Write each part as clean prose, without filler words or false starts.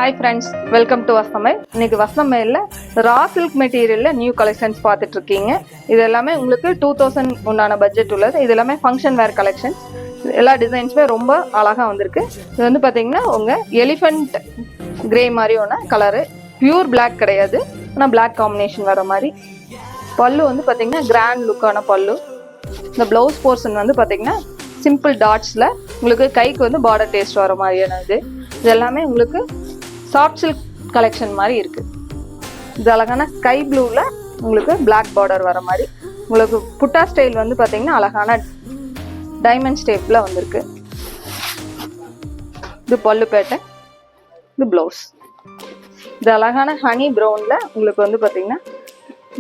Hi friends, welcome to Vasanthamel. இன்னைக்கு வசந்தமேலில் raw silk மெட்டீரியலில் நியூ கலெக்ஷன்ஸ் பார்த்துட்டு இருக்கீங்க. இது எல்லாமே உங்களுக்கு 2000 உண்டான பட்ஜெட் உள்ளது. இது எல்லாமே ஃபங்க்ஷன் வேர் கலெக்ஷன்ஸ். எல்லா டிசைன்ஸுமே ரொம்ப அழகாக வந்திருக்கு. இது வந்து பார்த்தீங்கன்னா உங்கள் எலிஃபெண்ட் கிரே மாதிரியான கலரு, பியூர் பிளாக் கிடையாது, ஆனால் பிளாக் காம்பினேஷன் வர மாதிரி. பல்லு வந்து பார்த்தீங்கன்னா கிராண்ட் லுக்கான பல்லு. இந்த ப்ளவுஸ் போர்ஷன் வந்து பார்த்தீங்கன்னா சிம்பிள் டாட்ஸில் உங்களுக்கு கைக்கு வந்து பார்டர் டேஸ்ட் வர மாதிரியான இது எல்லாமே உங்களுக்கு சாஃப்ட் சில்க் கலெக்ஷன் மாதிரி இருக்குது. இது அழகான ஸ்கை ப்ளூவில் உங்களுக்கு பிளாக் பார்டர் வர மாதிரி. உங்களுக்கு புட்டா ஸ்டைல் வந்து பார்த்தீங்கன்னா அழகான டைமண்ட் ஸ்டேப்பில் வந்திருக்கு. இது பல்லு பேட்டர்ன், இது ப்ளவுஸ். இது அழகான ஹனி ப்ரௌனில் உங்களுக்கு வந்து பார்த்தீங்கன்னா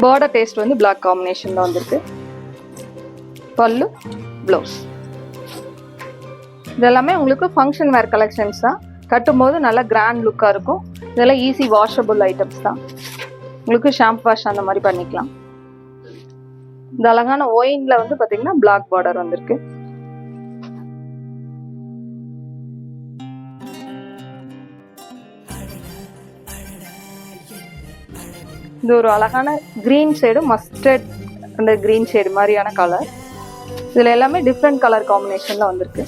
பார்டர் டேஸ்ட் வந்து பிளாக் காம்பினேஷனில் வந்திருக்கு. பல்லு, ப்ளவுஸ். இதெல்லாமே உங்களுக்கு ஃபங்க்ஷன் வேர் கலெக்ஷன்ஸ் தான். கட்டும்போது நல்லா கிராண்ட் லுக்காக இருக்கும். இதெல்லாம் ஈஸி வாஷபிள் ஐட்டம்ஸ் தான். உங்களுக்கு ஷாம்பு வாஷ் அந்த மாதிரி பண்ணிக்கலாம். இந்த அழகான ஒயின்ல வந்து பார்த்தீங்கன்னா பிளாக் பார்டர் வந்திருக்கு. இது ஒரு அழகான கிரீன் ஷேடு, மஸ்டர்ட் அந்த கிரீன் ஷேடு மாதிரியான கலர். இதில் எல்லாமே டிஃப்ரெண்ட் கலர் காம்பினேஷன்ல வந்திருக்கு.